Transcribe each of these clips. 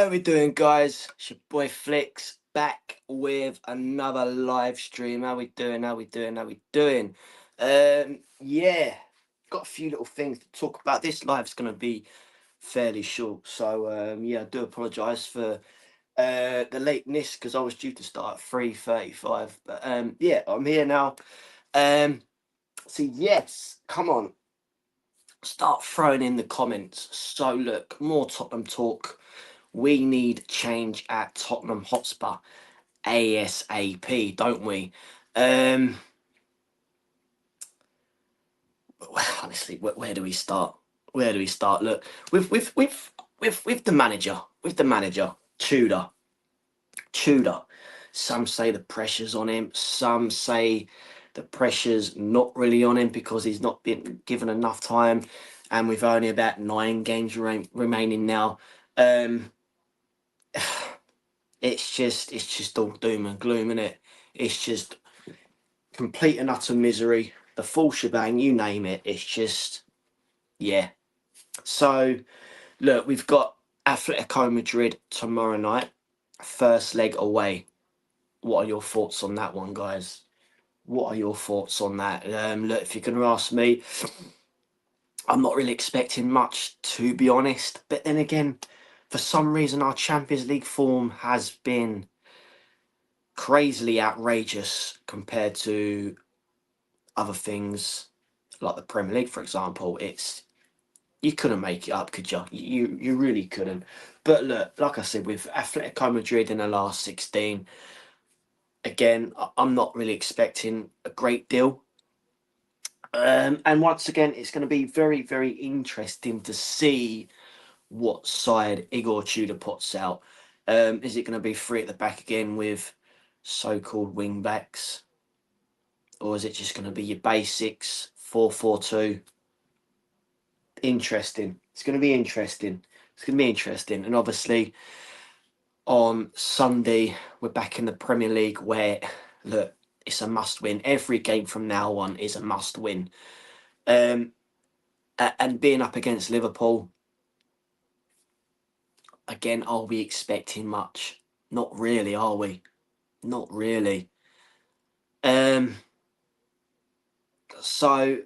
How we doing, guys? It's your boy Flicks back with another live stream. How we doing? How we doing? How we doing? Yeah, got a few little things to talk about. This live's gonna be fairly short, so yeah, I do apologise for the lateness because I was due to start at 3:35. But yeah, I'm here now. So yes, come on, start throwing in the comments. So look, more Tottenham talk. We need change at Tottenham Hotspur ASAP, don't we? Honestly, where do we start? Where do we start? Look, with the manager, Tudor. Some say the pressure's on him. Some say the pressure's not really on him because he's not been given enough time, and we've only about 9 games remaining now. It's just all doom and gloom, isn't it? It's just complete and utter misery, the full shebang, you name it. It's just, yeah. So look, we've got Atletico Madrid tomorrow night, first leg away. What are your thoughts on that one, guys? What are your thoughts on that? Look, if you're going to ask me, I'm not really expecting much, to be honest. But then again, for some reason, our Champions League form has been crazily outrageous compared to other things like the Premier League, for example. You couldn't make it up, could you? You really couldn't. But look, like I said, with Atletico Madrid in the last 16, again, I'm not really expecting a great deal. And once again, it's going to be very, very interesting to see what side Igor Tudor puts out. Is it going to be 3 at the back again with so-called wing backs? Or is it just going to be your basics, 4-4-2? Interesting. It's going to be interesting. It's going to be interesting. And obviously, on Sunday, we're back in the Premier League where, look, it's a must win. Every game from now on is a must win. And being up against Liverpool, again, are we expecting much? Not really, are we? Not really. So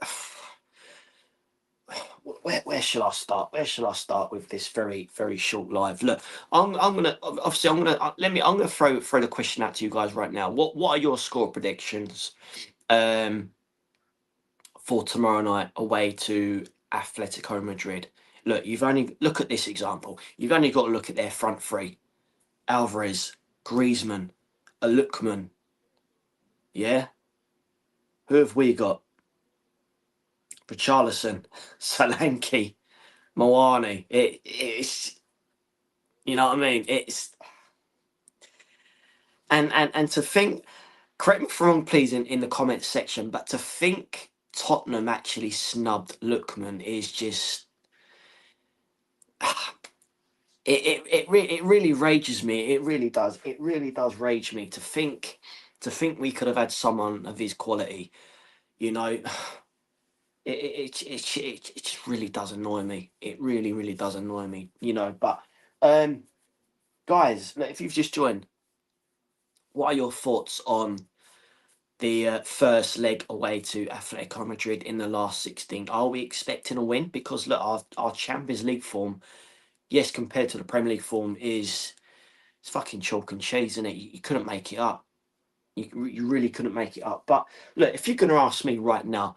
where shall I start? Where shall I start with this very, very short live? Look, I'm gonna obviously I'm gonna throw the question out to you guys right now. What are your score predictions for tomorrow night away to Atletico Madrid? Look, look at this example. You've only got to look at their front three: Alvarez, Griezmann, a Lookman. Yeah, who have we got? Richarlison, Solanke, Moani. It's, you know what I mean. It's and to think. Correct me if I'm wrong, please, in the comments section. But to think Tottenham actually snubbed Lookman is just it really rages me. It really does. It really does rage me to think we could have had someone of his quality. You know, it just really does annoy me. It really does annoy me. You know, but guys, if you've just joined, what are your thoughts on the first leg away to Atletico Madrid in the last 16? Are we expecting a win? Because look, our Champions League form, yes, compared to the Premier League form, it's fucking chalk and cheese, isn't it? You couldn't make it up. You really couldn't make it up. But look, if you're going to ask me right now,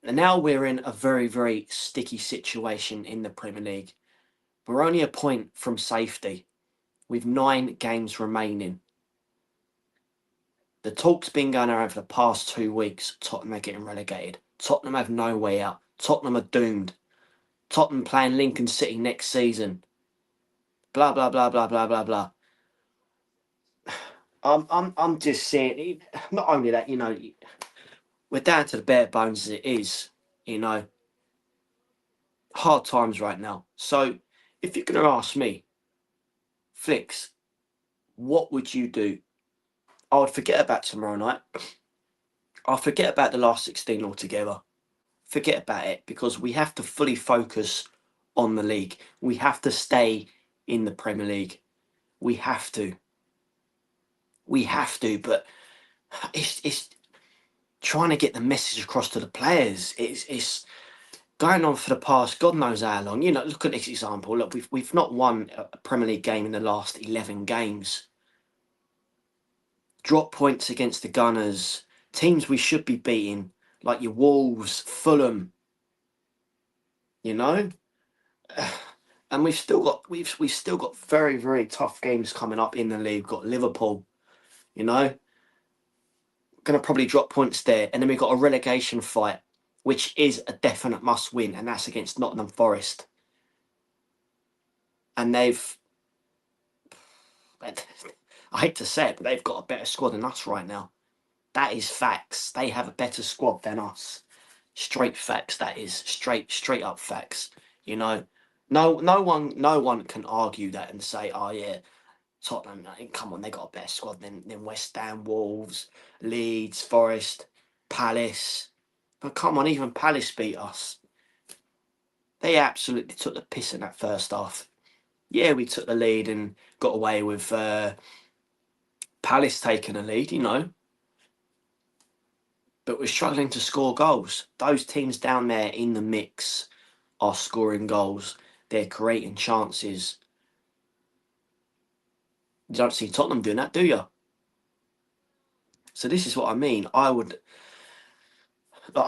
we're in a very, very sticky situation in the Premier League. We're only a point from safety with 9 games remaining. The talk's been going on over the past 2 weeks. Tottenham are getting relegated. Tottenham have no way out. Tottenham are doomed. Tottenham playing Lincoln City next season. Blah blah blah blah blah blah blah. I'm just saying. Not only that, you know, we're down to the bare bones as it is. You know, hard times right now. So, if you're going to ask me, Flicks, what would you do? I would forget about tomorrow night. I'll forget about the last 16 altogether. Forget about it because we have to fully focus on the league. We have to stay in the Premier League. We have to. We have to, but it's trying to get the message across to the players. It's going on for the past God knows how long. You know, look at this example. Look, we've not won a Premier League game in the last 11 games. Drop points against the Gunners, teams we should be beating, like your Wolves, Fulham. You know, and we've still got very, very tough games coming up in the league. We've got Liverpool. You know, going to probably drop points there, and then we've got a relegation fight, which is a definite must win, and that's against Nottingham Forest. And I hate to say it, but they've got a better squad than us right now. That is facts. They have a better squad than us. Straight facts. That is straight up facts. You know, no one can argue that and say, oh yeah, Tottenham, come on, they got a better squad than West Ham, Wolves, Leeds, Forest, Palace. But come on, even Palace beat us. They absolutely took the piss in that first half. Yeah, we took the lead and got away with Palace taking a lead, you know. But we're struggling to score goals. Those teams down there in the mix are scoring goals. They're creating chances. You don't see Tottenham doing that, do you? So this is what I mean. I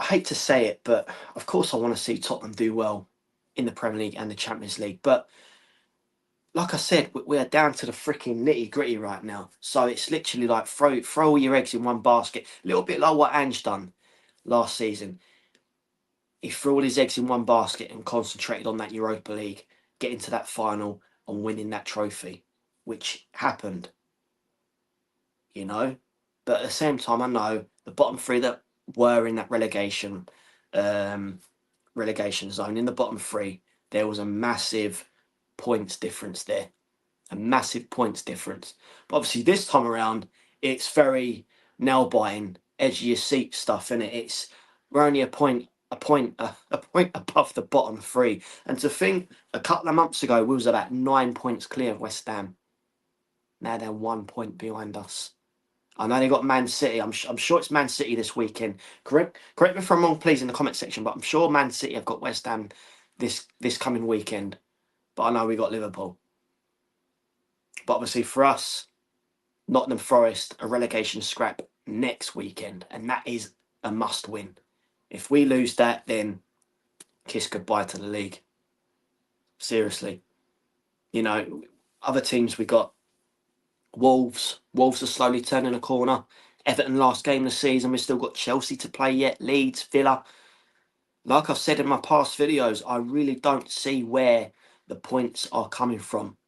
hate to say it, but of course I want to see Tottenham do well in the Premier League and the Champions League. But like I said, we are down to the freaking nitty gritty right now. So it's literally like throw all your eggs in one basket. A little bit like what Ange done last season. He threw all his eggs in one basket and concentrated on that Europa League, getting to that final and winning that trophy, which happened, you know. But at the same time, I know the bottom three that were in that relegation zone, in the bottom three, there was a massive points difference there. A massive points difference. But obviously this time around, it's very nail-biting, edge of your seat stuff, innit? We're only a point above the bottom three. And to think, a couple of months ago, we was about 9 points clear of West Ham. Now they're 1 point behind us. I know they got Man City. I'm sure it's Man City this weekend. Correct me if I'm wrong, please, in the comment section. But I'm sure Man City have got West Ham this coming weekend. But I know we got Liverpool. But obviously for us, Nottingham Forest, a relegation scrap next weekend, and that is a must win. If we lose that, then kiss goodbye to the league. Seriously. You know, other teams we got Wolves. Wolves are slowly turning a corner. Everton last game of the season. We've still got Chelsea to play yet. Leeds, Villa. Like I've said in my past videos, I really don't see where the points are coming from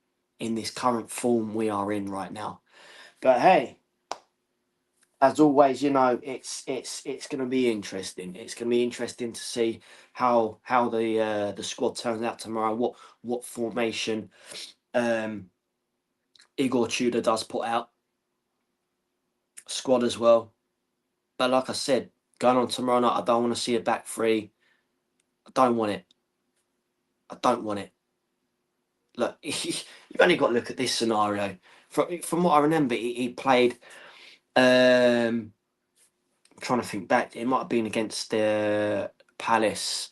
in this current form we are in right now. But hey, as always, you know, it's going to be interesting. It's going to be interesting to see how the squad turns out tomorrow. What formation Igor Tudor does put out. Squad as well. But like I said, going on tomorrow night, I don't want to see a back three. I don't want it. I don't want it. Look, you've only got to look at this scenario. From what I remember, he played. I'm trying to think back. It might have been against Palace.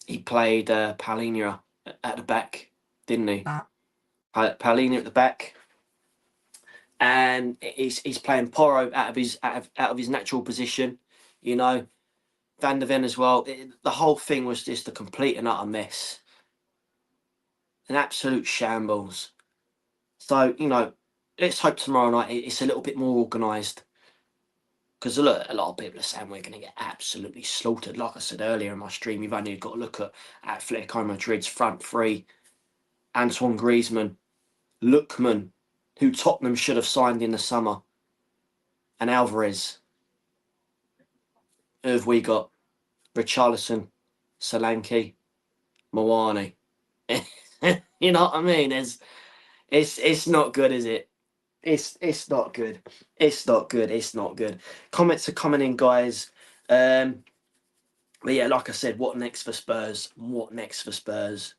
He played Palhinha at the back, didn't he? Palhinha at the back, and he's playing Porro out of his natural position. You know, Van der Ven as well. The whole thing was just a complete and utter mess, an absolute shambles. So you know, let's hope tomorrow night it's a little bit more organised. Because look, a lot of people are saying we're going to get absolutely slaughtered. Like I said earlier in my stream, you've only got to look at Atletico Madrid's front three: Antoine Griezmann, Lookman, who Tottenham should have signed in the summer, and Alvarez. Who have we got? Richarlison, Solanke, Moani. You know what I mean? It's not good, is it? It's not good. It's not good. It's not good. Comments are coming in, guys. But yeah, like I said, what next for Spurs? What next for Spurs?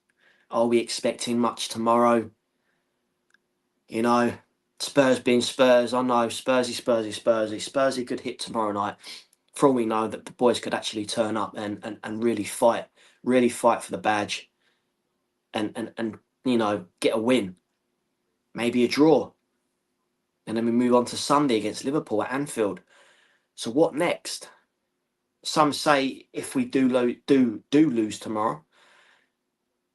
Are we expecting much tomorrow? You know, Spurs being Spurs, I know Spursy could hit tomorrow night. For all we know, that the boys could actually turn up and really fight for the badge and you know, get a win, maybe a draw. And then we move on to Sunday against Liverpool at Anfield. So what next? Some say if we do lose tomorrow,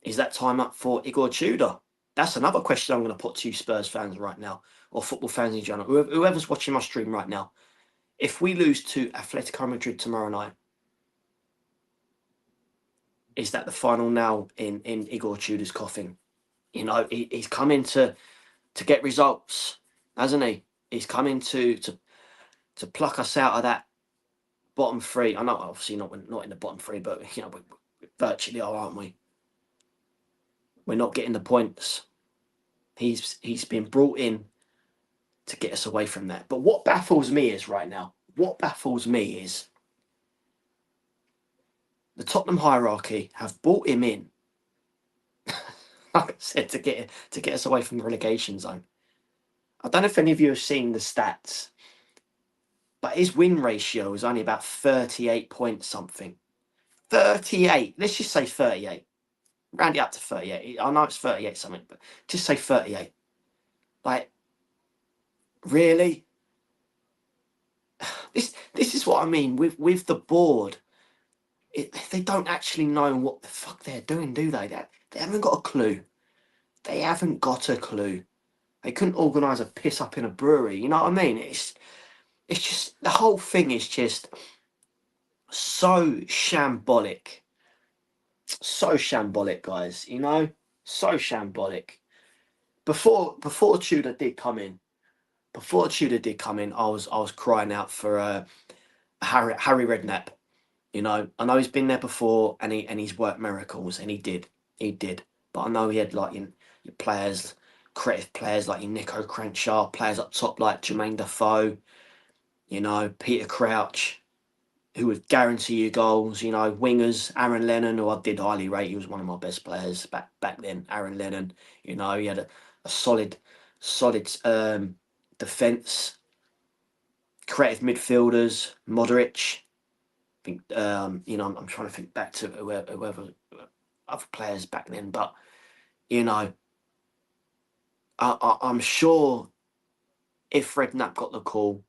is that time up for Igor Tudor? That's another question I'm going to put to you Spurs fans right now, or football fans in general, whoever's watching my stream right now. If we lose to Atletico Madrid tomorrow night, is that the final nail in Igor Tudor's coffin? You know, he's coming to get results, hasn't he? He's coming to pluck us out of that bottom three. I know, obviously not in the bottom three, but you know, we virtually are, aren't we? We're not getting the points. He's been brought in to get us away from that. But what baffles me is right now, the Tottenham hierarchy have brought him in, like I said, to get us away from the relegation zone. I don't know if any of you have seen the stats, but his win ratio is only about 38 point something. 38. Let's just say 38. Round it up to 38. I know it's 38 something, but just say 38. Like, really? This is what I mean with the board. They don't actually know what the fuck they're doing, do they? They haven't got a clue. They haven't got a clue. They couldn't organise a piss up in a brewery. You know what I mean? It's just, the whole thing is just so shambolic. So shambolic, guys. You know, so shambolic. Before Tudor did come in, I was crying out for Harry Redknapp. You know, I know he's been there before, and he's worked miracles, and he did. But I know he had like your players, creative players like your Nico Crenshaw, players up top like Jermaine Defoe, you know, Peter Crouch, who would guarantee you goals. You know, wingers, Aaron Lennon, who I did highly rate. He was one of my best players back then. Aaron Lennon, you know, he had a solid defence, creative midfielders, Modric. I think you know, I'm trying to think back to whoever other players back then, but you know, I'm sure if Redknapp got the call,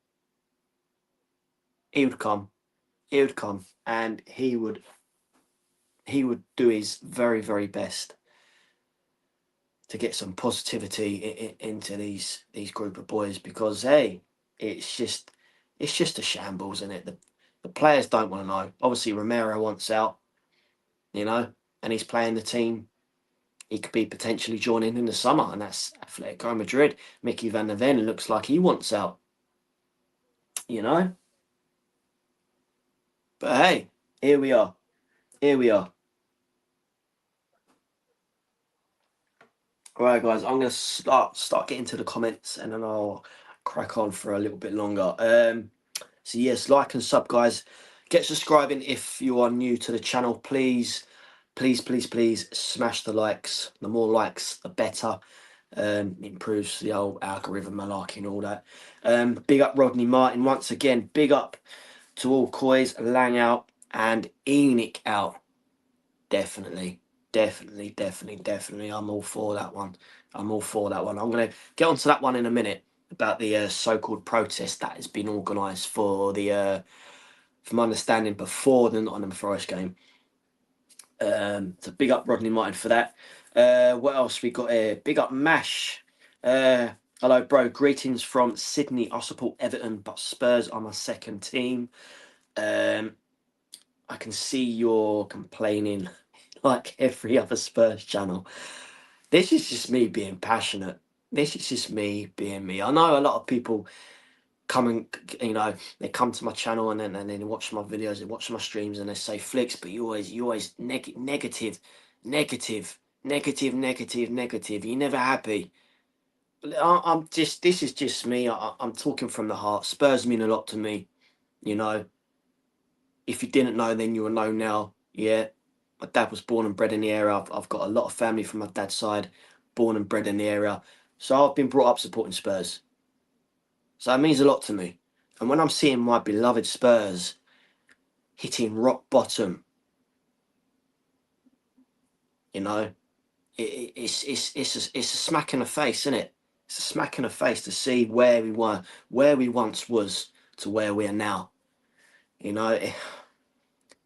he would come. And he would do his very, very best to get some positivity into these group of boys, because hey, it's just a shambles, isn't it? The players don't want to know. Obviously, Romero wants out, you know, and he's playing the team he could be potentially joining in the summer, and that's Atletico Madrid. Mickey van der Ven looks like he wants out, you know. But hey, here we are. All right, guys, I'm gonna start getting to the comments, and then I'll crack on for a little bit longer. So yes, like and sub, guys. Get subscribing if you are new to the channel. Please smash the likes. The more likes, the better. Improves the old algorithm, malarkey and all that. Big up Rodney Martin once again. Big up to all COYS, Lang out and Enoch out. Definitely. I'm all for that one. I'm going to get onto that one in a minute about the so-called protest that has been organised for the, from my understanding, before the Nottingham Forest game. So big up Rodney Martin for that. What else we got here? Big up Mash. Hello, bro. Greetings from Sydney. I support Everton, but Spurs are my second team. I can see you're complaining like every other Spurs channel. This is just me being passionate. This is just me being me. I know a lot of people come and, you know, they come to my channel and then watch my videos, they watch my streams, and they say, Flicks, but you always negative. You're never happy. I'm just, this is just me. I'm talking from the heart. Spurs mean a lot to me, you know. If you didn't know, then you will know now. Yeah. My dad was born and bred in the area. I've got a lot of family from my dad's side, born and bred in the area. So I've been brought up supporting Spurs. So that means a lot to me. And when I'm seeing my beloved Spurs hitting rock bottom, you know, it's a smack in the face, isn't it? It's a smack in the face to see where we were, where we once was, to where we are now. You know,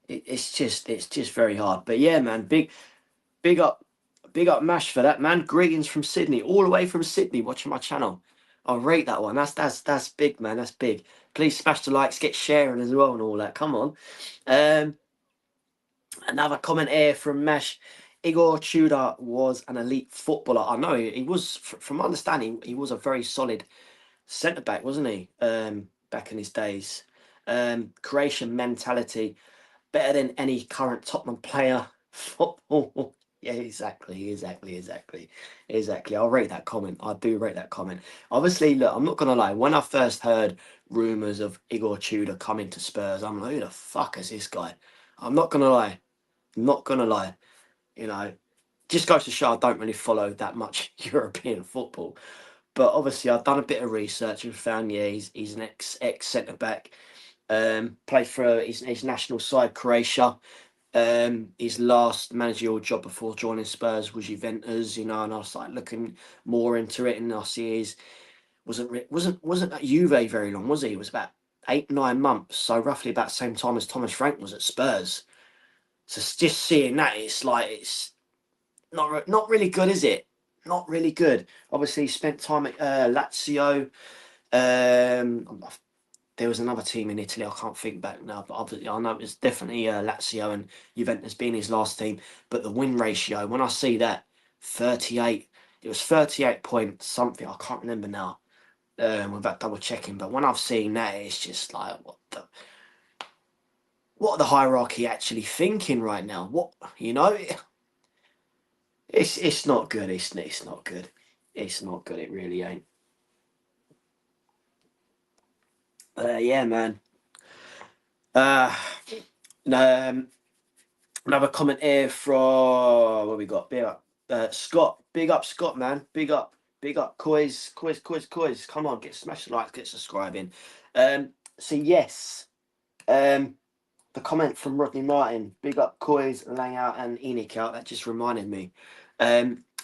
it's just very hard. But yeah, man, big up, big up Mash for that, man. Greetings from Sydney, all the way from Sydney, watching my channel. I'll rate that one. That's big, man. That's big. Please smash the likes, get sharing as well, and all that. Come on. Another comment here from Mesh. Igor Tudor was an elite footballer. I know he was, from my understanding, he was a very solid centre back, wasn't he? Back in his days. Croatian mentality, better than any current Tottenham player. Football. Yeah, exactly. I'll rate that comment. I do rate that comment. Obviously, look, I'm not gonna lie. When I first heard rumours of Igor Tudor coming to Spurs, I'm like, who the fuck is this guy? I'm not gonna lie. Not gonna lie, you know, just goes to show I don't really follow that much European football. But obviously, I've done a bit of research and found, yeah, he's an ex centre back. Played for his national side, Croatia. His last managerial job before joining Spurs was Juventus, you know, and I was like looking more into it, and I see his wasn't at Juve very long, was he? It was about 8-9 months, so roughly about the same time as Thomas Frank was at Spurs. So just seeing that, it's like it's not really good, is it? Not really good. Obviously, he spent time at Lazio. There was another team in Italy. I can't think back now, but obviously I know it was definitely Lazio and Juventus being his last team. But the win ratio, when I see that, 38. It was 38 point something. I can't remember now. Without double checking, but when I've seen that, it's just like what are the hierarchy actually thinking right now? What, you know? It's not good. It's not good. It's not good. It really ain't. Yeah, man. Uh, another comment here from what we got. Big up, Scott. Big up, Scott, man. Big up, COYS. Come on, get smash the likes, get subscribing. So yes, the comment from Rodney Martin. Big up, COYS, Langout, and Enoch out. That just reminded me.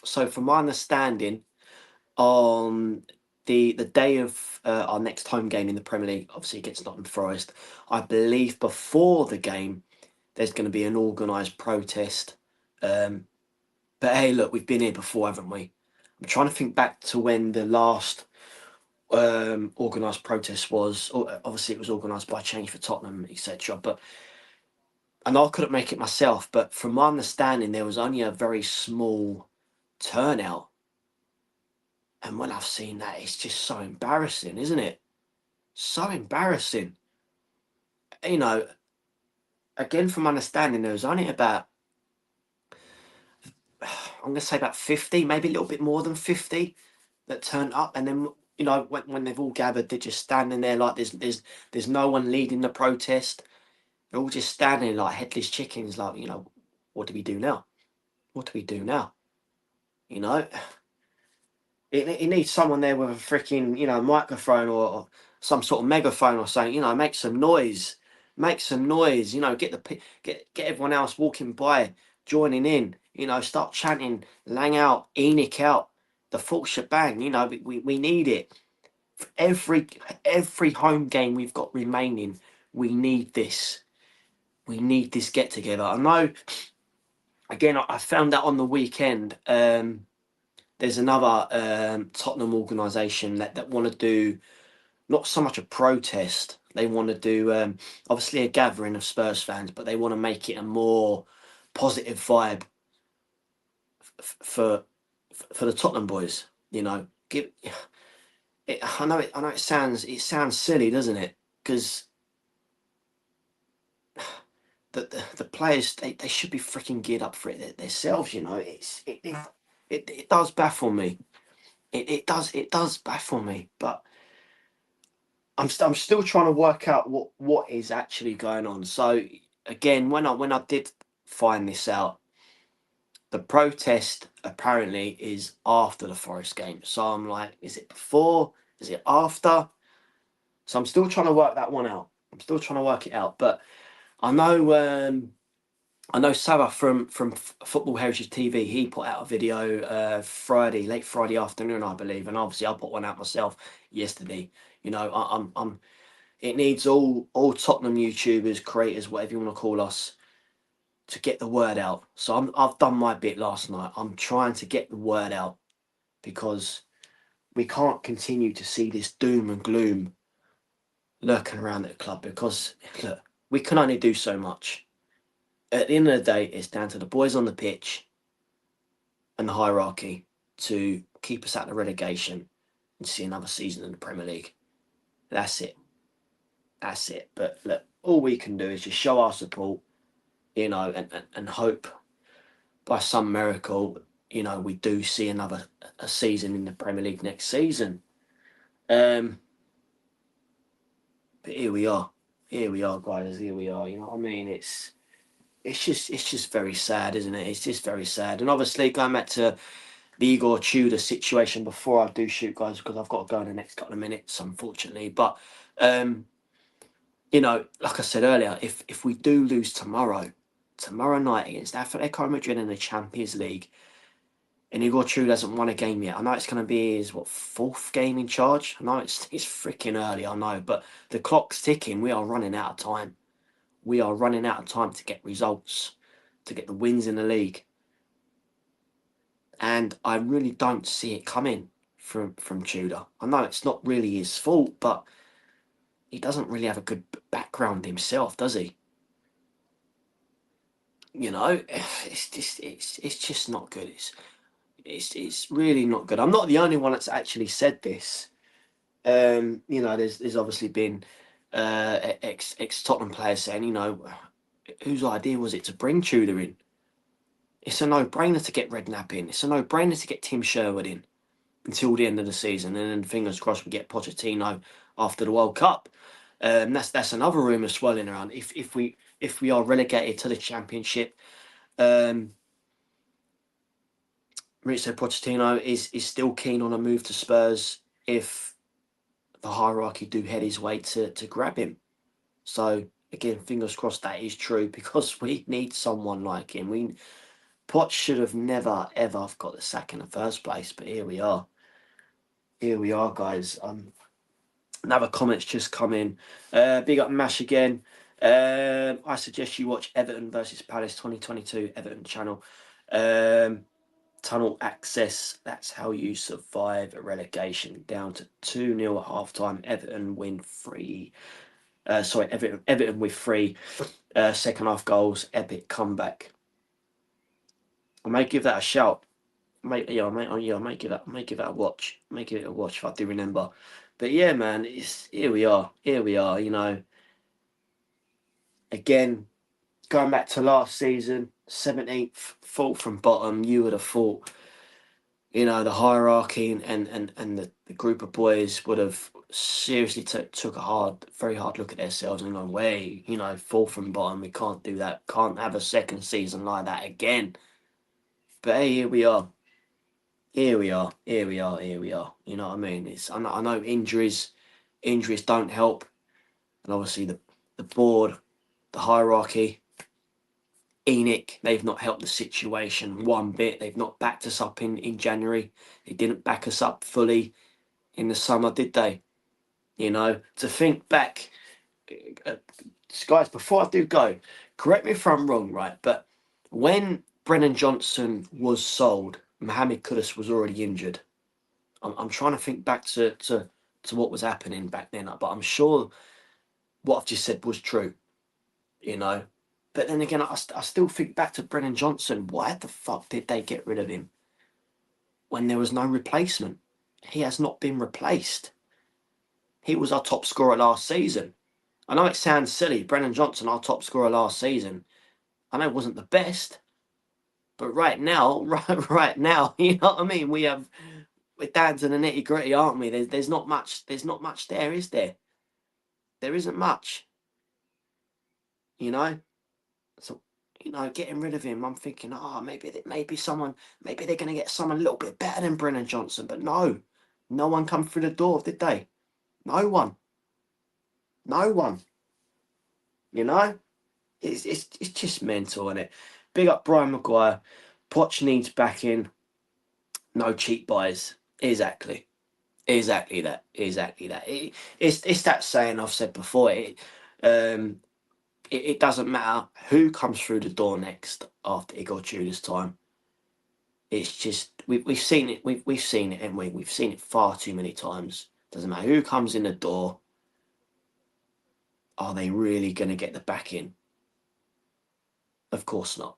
So from my understanding, on the day of our next home game in the Premier League, obviously against Nottingham Forest, I believe before the game there's going to be an organised protest. But hey, look, we've been here before, haven't we? I'm trying to think back to when the last organised protest was. Obviously, it was organised by Change for Tottenham, etc. But and I couldn't make it myself. But from my understanding, there was only a very small turnout. And when I've seen that, it's just so embarrassing, isn't it? So embarrassing. You know, again, from understanding, there was only about, I'm going to say about 50, maybe a little bit more than 50 that turned up. And then, you know, when they've all gathered, they're just standing there like there's no one leading the protest. They're all just standing like headless chickens, like, you know, what do we do now? What do we do now? You know? It needs someone there with a freaking, you know, microphone or some sort of megaphone or something, you know, make some noise. Make some noise, you know, get everyone else walking by, joining in, you know, start chanting, Lang out, Enoch out, the full shebang, you know, we need it. For every home game we've got remaining, we need this. We need this get together. I know, again, I found that on the weekend. There's another Tottenham organisation that want to do not so much a protest. They want to do obviously a gathering of Spurs fans, but they want to make it a more positive vibe for the Tottenham boys. You know, give it. I know it sounds silly, doesn't it? Because the players they should be freaking geared up for it themselves. You know, it does baffle me. It does baffle me, but I'm still trying to work out what is actually going on. So again, when I did find this out. The protest apparently is after the Forest game. So I'm like, is it before? Is it after? So I'm still trying to work that one out. I'm still trying to work it out. But I know Sarah from Football Heritage TV. He put out a video late Friday afternoon, I believe, and obviously I put one out myself yesterday. You know, I'm it needs all Tottenham YouTubers, creators, whatever you want to call us, to get the word out. So I've done my bit last night. I'm trying to get the word out because we can't continue to see this doom and gloom lurking around at the club, because look, we can only do so much. At the end of the day, it's down to the boys on the pitch and the hierarchy to keep us out of relegation and see another season in the Premier League. That's it. That's it. But look, all we can do is just show our support, you know, and hope by some miracle, you know, we do see another a season in the Premier League next season. But here we are. Here we are, guys. Here we are. You know what I mean? It's just very sad, isn't it? It's just very sad. And obviously, going back to the Igor Tudor situation before I do shoot, guys, because I've got to go in the next couple of minutes, unfortunately. But you know, like I said earlier, if we do lose tomorrow night against Atletico Madrid in the Champions League, and Igor Tudor hasn't won a game yet. I know it's going to be his fourth game in charge. I know it's freaking early, I know, but the clock's ticking. We are running out of time. We are running out of time to get results, to get the wins in the league. And I really don't see it coming from Tudor. I know it's not really his fault, but he doesn't really have a good background himself, does he? You know, it's just not good. It's really not good. I'm not the only one that's actually said this. You know, there's obviously been ex Tottenham players saying, you know, whose idea was it to bring Tudor in? It's a no-brainer to get Redknapp in. It's a no-brainer to get Tim Sherwood in until the end of the season, and then fingers crossed we get Pochettino after the World Cup. That's another rumour swirling around. If we are relegated to the Championship, Mauricio Pochettino is still keen on a move to Spurs if the hierarchy do head his way to grab him. So again, fingers crossed that is true, because we need someone like him. Poch should have never ever got the sack in the first place, but here we are. Here we are, guys. Another comment's just come in. Big up Mash again. I suggest you watch Everton versus Palace 2022 Everton channel. Tunnel access. That's how you survive a relegation. Down to 2-0 at half time. Everton win 3. Everton with 3 second half goals. Epic comeback. I may give that a shout. I might give that a watch. I may give it a watch if I do remember. But yeah, man, here we are. Here we are. You know, again, going back to last season, 17th, fall from bottom. You would have thought, you know, the hierarchy and the group of boys would have seriously took a very hard look at themselves and gone, way, you know, fall from bottom. We can't do that. Can't have a second season like that again. But hey, here we are. Here we are. Here we are. Here we are. You know what I mean? I know injuries don't help, and obviously the board, the hierarchy, ENIC, they've not helped the situation one bit. They've not backed us up in January. They didn't back us up fully in the summer, did they? You know, to think back, guys, before I do go, correct me if I'm wrong, right? But when Brennan Johnson was sold, Mohamed Kudus was already injured. I'm trying to think back to what was happening back then, but I'm sure what I've just said was true, you know. But then again, I still think back to Brennan Johnson. Why the fuck did they get rid of him when there was no replacement? He has not been replaced. He was our top scorer last season. I know it sounds silly, Brennan Johnson, our top scorer last season. I know it wasn't the best, but right now, you know what I mean? We're down to the nitty gritty, aren't we? There's not much. There's not much there, is there? There isn't much. You know. So you know, getting rid of him. I'm thinking, oh, maybe maybe they're going to get someone a little bit better than Brennan Johnson. But no, no one come through the door, did they? No one. No one. You know, it's just mental, isn't it? Big up Brian Maguire. Poch needs backing. No cheap buys. Exactly. Exactly that. Exactly that. It's that saying I've said before. It doesn't matter who comes through the door next after Igor Tudor's time. It's just we've seen it. We've seen it, and we've seen it far too many times. Doesn't matter who comes in the door. Are they really going to get the backing? Of course not.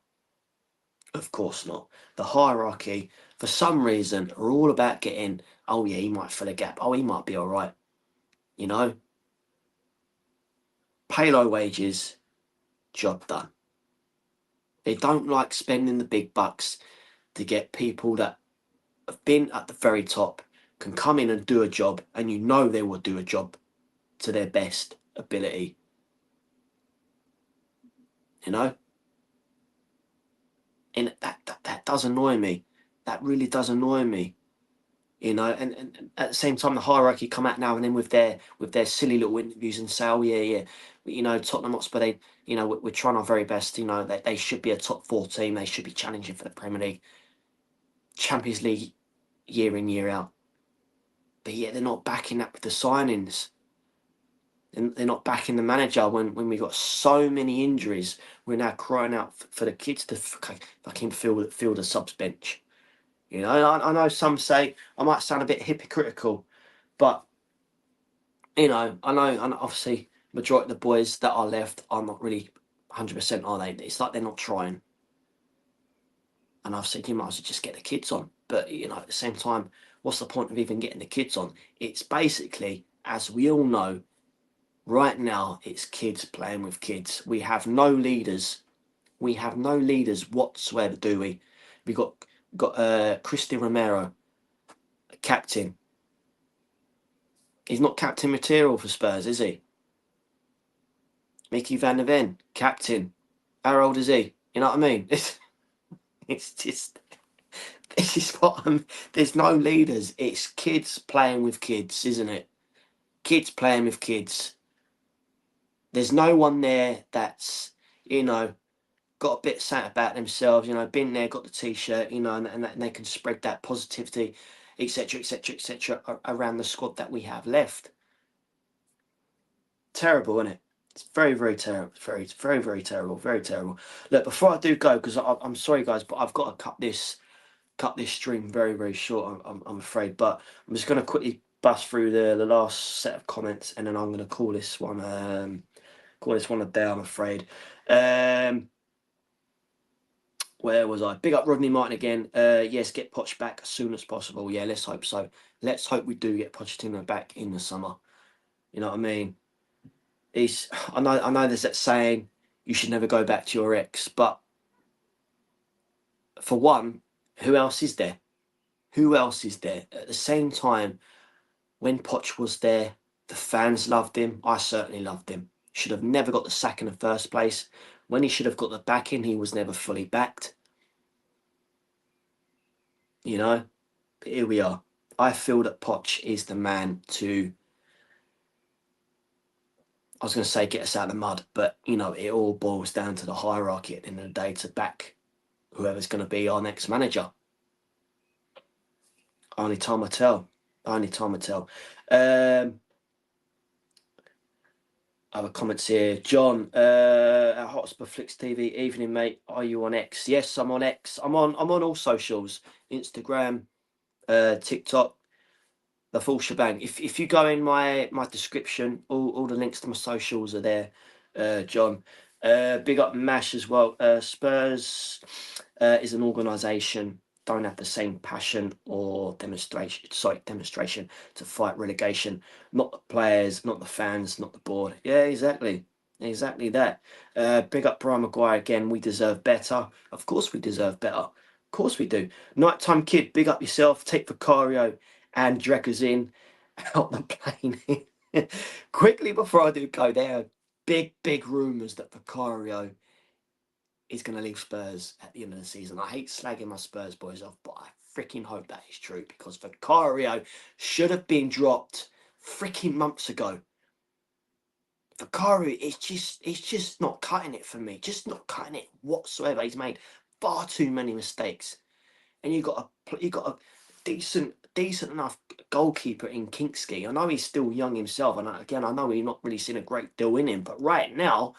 Of course not. The hierarchy, for some reason, are all about getting. Oh yeah, he might fill a gap. Oh, he might be all right. You know, pay low wages, job done. They don't like spending the big bucks to get people that have been at the very top, can come in and do a job, and you know they will do a job to their best ability. You know, and that does annoy me. That really does annoy me. You know, and at the same time, the hierarchy come out now and then with their silly little interviews and say, oh yeah, you know, Tottenham Hotspur, they, you know, we're trying our very best. You know, they should be a top 4 team. They should be challenging for the Premier League, Champions League, year in year out. But yet they're not backing up with the signings. They're not backing the manager when we got so many injuries. We're now crying out for the kids to fucking fill the subs bench. You know, I know some say I might sound a bit hypocritical, but you know, I know, and obviously majority of the boys that are left are not really 100%, are they? It's like they're not trying. And I've said you might as well just get the kids on. But you know, at the same time, what's the point of even getting the kids on? It's basically, as we all know, right now, it's kids playing with kids. We have no leaders. We have no leaders whatsoever, do we? We got Christy Romero, captain. He's not captain material for Spurs, is he? Mickey Van der Ven, captain. How old is he? You know what I mean? It's just this is what I'm. There's no leaders. It's kids playing with kids, isn't it? Kids playing with kids. There's no one there that's, you know, got a bit sad about themselves, you know, been there, got the t-shirt, you know, and they can spread that positivity, etc., etc., etc., around the squad that we have left. Terrible, isn't it? It's very, very terrible. Very, very, very terrible. Very terrible. Look, before I do go, because I'm sorry, guys, but I've got to cut this stream very, very short. I'm afraid, but I'm just going to quickly bust through the last set of comments, and then I'm going to call this one a day. I'm afraid. Where was I? Big up Rodney Martin again. Yes, get Poch back as soon as possible. Yeah, let's hope so. Let's hope we do get Pochettino back in the summer. You know what I mean? I know there's that saying, you should never go back to your ex, but for one, who else is there? Who else is there? At the same time, when Poch was there, the fans loved him. I certainly loved him. Should have never got the sack in the first place. When he should have got the backing, he was never fully backed. You know, but here we are. I feel that Poch is the man to, I was going to say get us out of the mud, but, you know, it all boils down to the hierarchy at the end of the day to back whoever's going to be our next manager. Only time will tell. Only time will tell. Other comments here. John, at Hotspur Flicks TV, evening, mate. Are you on X? Yes, I'm on X. I'm on all socials. Instagram, TikTok, the full shebang. If you go in my description, all the links to my socials are there, John. Big up Mash as well. Spurs is an organisation, don't have the same passion or demonstration to fight relegation. Not the players, not the fans, not the board. Yeah, exactly that. Big up Brian Maguire again. We deserve better. Of course we deserve better. Of course we do. Nighttime Kid, big up yourself. Take Vicario and Dreckers in out the plane. Quickly before I do go, there are big rumours that Vicario is going to leave Spurs at the end of the season. I hate slagging my Spurs boys off, but I freaking hope that is true, because Vicario should have been dropped freaking months ago. Vicario is just not cutting it for me. Just not cutting it whatsoever. He's made far too many mistakes, and you got a decent enough goalkeeper in Kinksky. I know he's still young himself, and again, I know we've not really seen a great deal in him, but right now,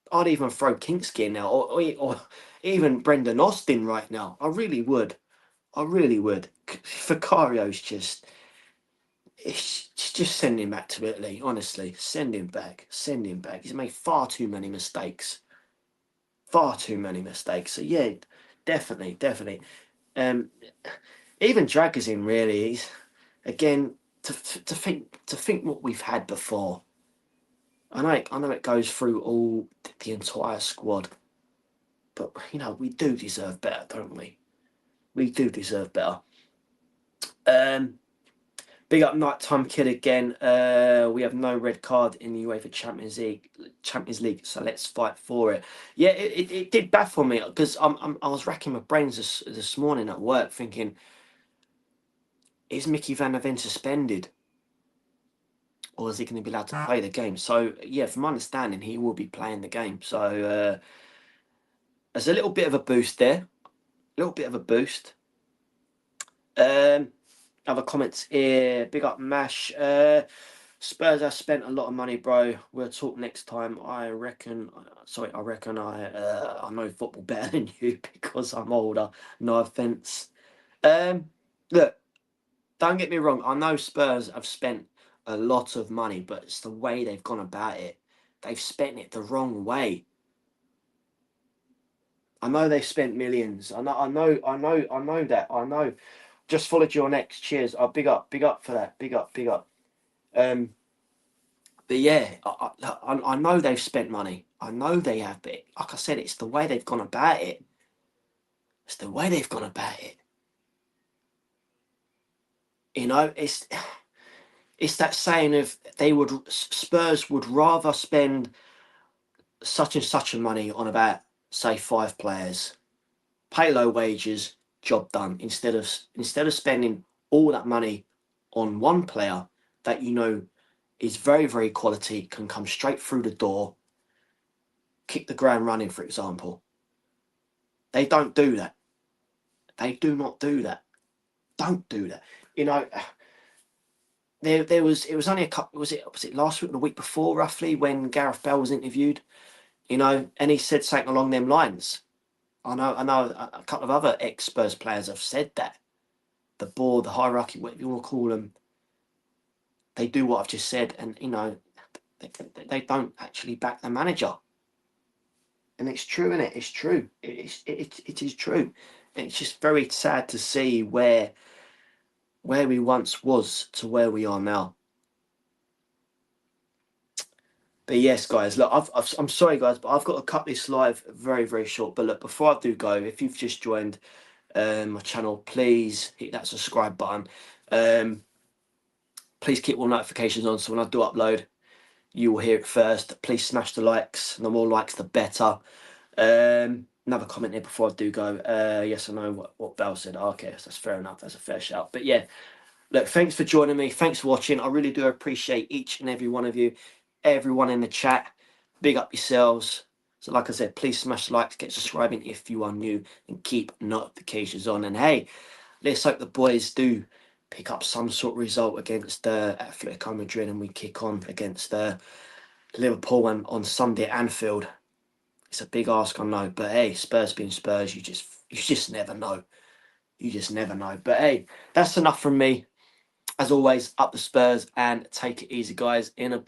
I'd even throw Kinksky in now, or even Brendan Austin right now. I really would. Vicario's just send him back to Italy. Honestly, send him back. He's made far too many mistakes. So yeah, definitely. Even Dragazin really. He's, again, to think what we've had before. I know it goes through all the entire squad, but you know, we do deserve better, don't we? We do deserve better. Big up Nighttime Kid again. We have no red card in the UEFA Champions League, so let's fight for it. Yeah, it did baffle me, because I was racking my brains this morning at work, thinking, is Mickey Van der Ven suspended, or is he going to be allowed to play the game? So yeah, from my understanding, he will be playing the game. So there's a little bit of a boost there. Other comments here. Big up Mash. Spurs have spent a lot of money, bro. We'll talk next time. I reckon I know football better than you because I'm older. No offense. Look, don't get me wrong. I know Spurs have spent a lot of money, but it's the way they've gone about it. They've spent it the wrong way. I know they've spent millions. I know that. I know. Just followed your next. Cheers. Big up for that. Big up. But yeah, I know they've spent money. I know they have, but like I said, it's the way they've gone about it. You know, it's that saying of Spurs would rather spend such and such a money on about, say, 5 players, pay low wages, job done, instead of spending all that money on one player that you know is very, very quality, can come straight through the door, kick the ground running, for example. They don't do that. They do not do that. Don't do that. You know, it was only a couple, was it last week or the week before, roughly, when Gareth Bale was interviewed, you know, and he said something along them lines. I know a couple of other ex-Spurs players have said that. The board, the hierarchy, whatever you want to call them, they do what I've just said, and you know, they don't actually back the manager. And it's true, isn't it? It's true. It is true. And it's just very sad to see where we once was to where we are now. But yes, guys, look, I'm sorry, guys, but I've got to cut this live very, very short. But look, before I do go, if you've just joined my channel, please hit that subscribe button. Please keep all notifications on, so when I do upload, you will hear it first. Please smash the likes. The more likes, the better. Another comment here before I do go. Yes, I know what Bell said. Okay, that's fair enough. That's a fair shout. But yeah, look, thanks for joining me. Thanks for watching. I really do appreciate each and every one of you. Everyone in the chat, big up yourselves. So like I said, please smash the likes, get subscribing if you are new, and keep notifications on. And hey, let's hope the boys do pick up some sort of result against Atletico Madrid, and we kick on against Liverpool on Sunday at Anfield. It's a big ask, I know, but hey, Spurs being Spurs, you just never know. But hey, that's enough from me. As always, up the Spurs, and take it easy, guys. In a bit.